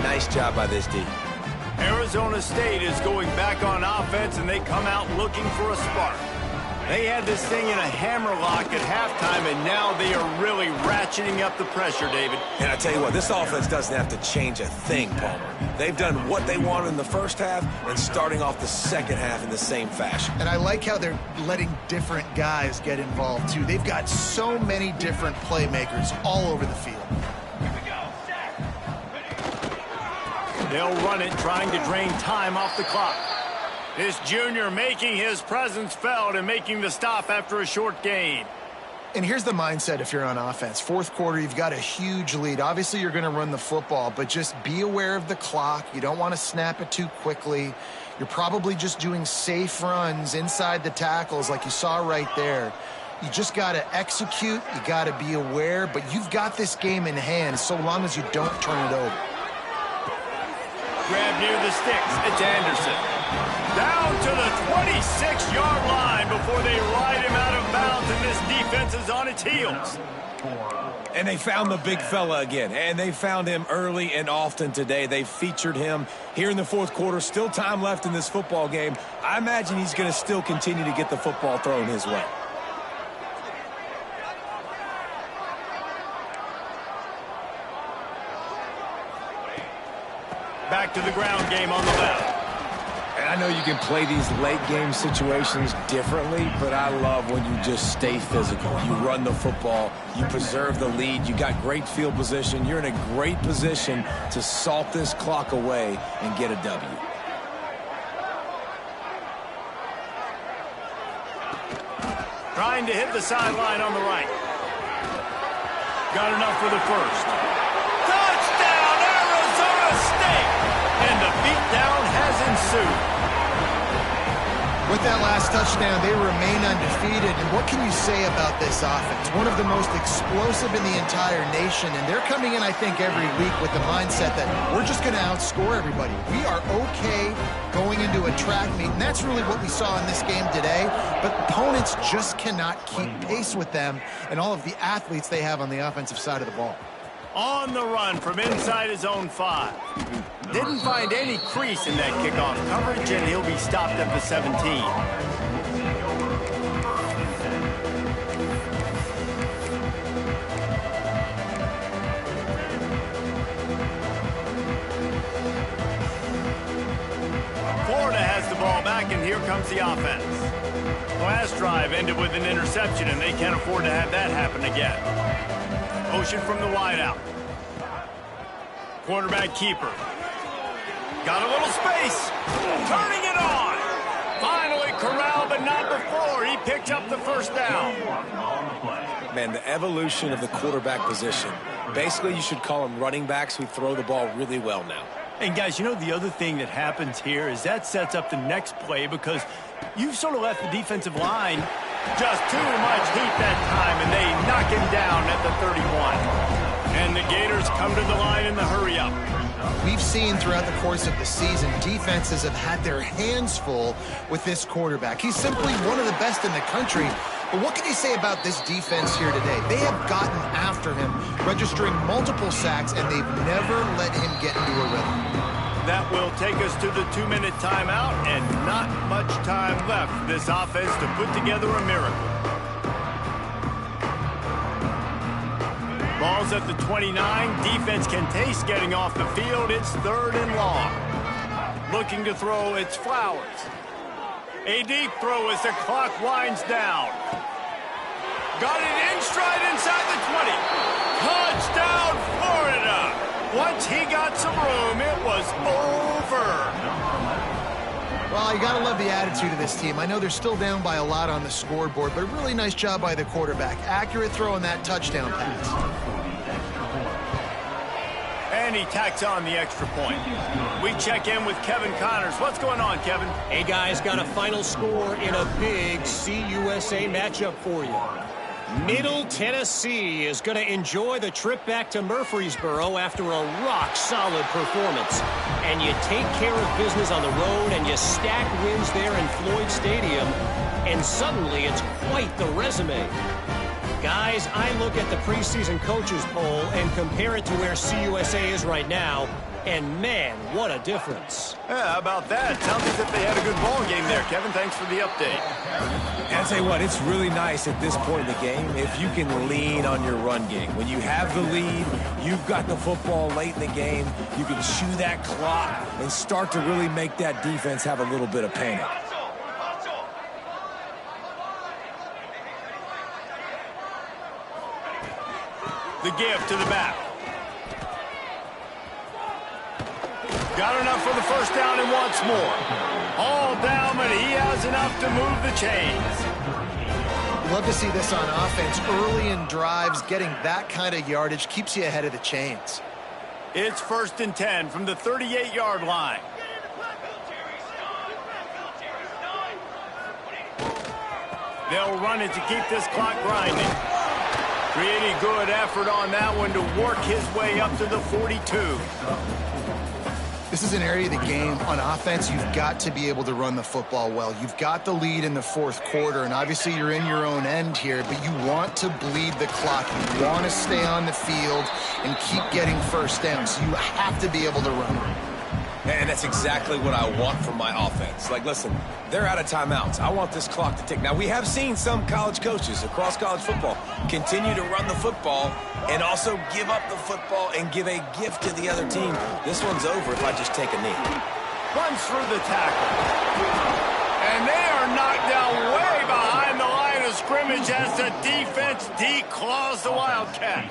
Nice job by this D. Arizona State is going back on offense, and they come out looking for a spark. They had this thing in a hammerlock at halftime, and now they are really ratcheting up the pressure, David. And I tell you what, this offense doesn't have to change a thing, Palmer. They've done what they wanted in the first half and starting off the second half in the same fashion. And I like how they're letting different guys get involved, too. They've got so many different playmakers all over the field. They'll run it, trying to drain time off the clock. This junior making his presence felt and making the stop after a short gain. And here's the mindset if you're on offense. Fourth quarter, you've got a huge lead. Obviously, you're going to run the football, but just be aware of the clock. You don't want to snap it too quickly. You're probably just doing safe runs inside the tackles like you saw right there. You just got to execute. You got to be aware, but you've got this game in hand so long as you don't turn it over. Grab near the sticks. It's Anderson. Down to the 26-yard line before they ride him out of bounds, and this defense is on its heels. And they found the big fella again, and they found him early and often today. They featured him here in the fourth quarter. Still time left in this football game. I imagine he's going to still continue to get the football thrown his way. Back to the ground game on the left. And I know you can play these late game situations differently, but I love when you just stay physical. You run the football, you preserve the lead, you got great field position, you're in a great position to salt this clock away and get a W. Trying to hit the sideline on the right. Got enough for the first. Touchdown, Arizona State! And the beatdown has ensued. With that last touchdown, they remain undefeated. And what can you say about this offense? One of the most explosive in the entire nation. And they're coming in, I think, every week with the mindset that we're just going to outscore everybody. We are okay going into a track meet. And that's really what we saw in this game today. But opponents just cannot keep pace with them and all of the athletes they have on the offensive side of the ball. On the run from inside his own 5. Didn't find any crease in that kickoff coverage, and he'll be stopped at the 17. Florida has the ball back, and here comes the offense. Last drive ended with an interception, and they can't afford to have that happen again. Motion from the wideout. Quarterback keeper. Got a little space. Turning it on. Finally corralled, but not before. He picked up the first down. Man, the evolution of the quarterback position. Basically, you should call them running backs who throw the ball really well now. And guys, you know the other thing that happens here is that sets up the next play because you've sort of left the defensive line just too much heat that time, and they knock him down at the 31. And the Gators come to the line in the hurry-up. We've seen throughout the course of the season, defenses have had their hands full with this quarterback. He's simply one of the best in the country. But what can you say about this defense here today? They have gotten after him, registering multiple sacks, and they've never let him get into a rhythm. That will take us to the 2-minute timeout, and not much time left for this offense to put together a miracle. Ball's at the 29. Defense can taste getting off the field. It's 3rd and long. Looking to throw, it's Flowers. A deep throw as the clock winds down. Got it in stride inside the 20. Touchdown, Florida! Once he got some room, it was over. Well, you got to love the attitude of this team. I know they're still down by a lot on the scoreboard, but a really nice job by the quarterback. Accurate throw on that touchdown pass. And he tacks on the extra point. We check in with Kevin Connors. What's going on, Kevin? Hey, guys, got a final score in a big CUSA matchup for you. Middle Tennessee is going to enjoy the trip back to Murfreesboro after a rock-solid performance. And you take care of business on the road and you stack wins there in Floyd Stadium, and suddenly it's quite the resume. Guys, I look at the preseason coaches poll and compare it to where CUSA is right now, and man, what a difference. Yeah, how about that? Sounds as if they had a good ball game there, Kevin. Thanks for the update. And I'll tell you what, it's really nice at this point in the game if you can lean on your run game. When you have the lead, you've got the football late in the game, you can chew that clock and start to really make that defense have a little bit of panic. The give to the back. Got enough for the first down and wants more. All down, but he has enough to move the chains. Love to see this on offense. Early in drives, getting that kind of yardage keeps you ahead of the chains. It's 1st and 10 from the 38-yard line. They'll run it to keep this clock grinding. Pretty good effort on that one to work his way up to the 42. This is an area of the game on offense you've got to be able to run the football well. You've got the lead in the 4th quarter, and obviously you're in your own end here, but you want to bleed the clock. You want to stay on the field and keep getting first down, so you have to be able to run. And that's exactly what I want from my offense. Like, listen, they're out of timeouts. I want this clock to tick. Now, we have seen some college coaches across college football continue to run the football and also give up the football and give a gift to the other team. This one's over if I just take a knee. Runs through the tackle. And they are knocked down way behind the line of scrimmage as the defense declaws the Wildcat.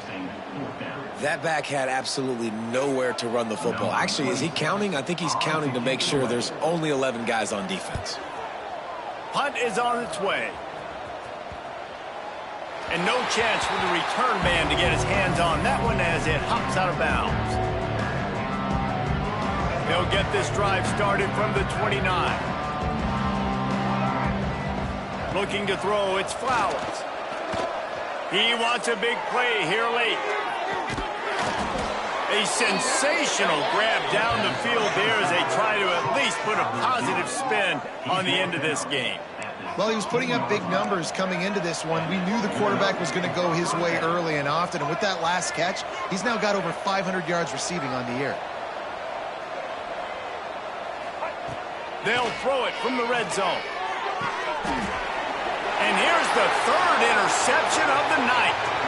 That back had absolutely nowhere to run the football. Actually, is he counting? I think he's counting to make sure there's only 11 guys on defense. Punt is on its way. And no chance for the return man to get his hands on that one as it hops out of bounds. They'll get this drive started from the 29. Looking to throw, it's Flowers. He wants a big play here late. A sensational grab down the field there as they try to at least put a positive spin on the end of this game. Well, he was putting up big numbers coming into this one. We knew the quarterback was going to go his way early and often. And with that last catch, he's now got over 500 yards receiving on the year. They'll throw it from the red zone. And here's the third interception of the night.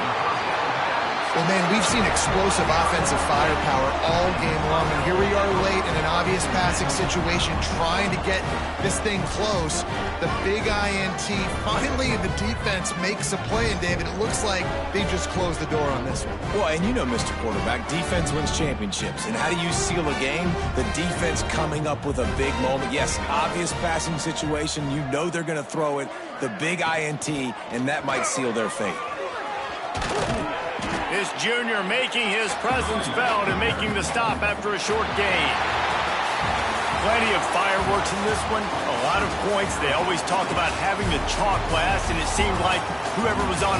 Well, man, we've seen explosive offensive firepower all game long, and here we are late in an obvious passing situation trying to get this thing close. The big INT, finally the defense makes a play, and David, it looks like they just closed the door on this one. Well, and you know, Mr. Quarterback, defense wins championships. And how do you seal a game? The defense coming up with a big moment. Yes, obvious passing situation. You know they're going to throw it. The big INT, and that might seal their fate. This junior making his presence felt and making the stop after a short gain. Plenty of fireworks in this one. A lot of points. They always talk about having the chalk last, and it seemed like whoever was on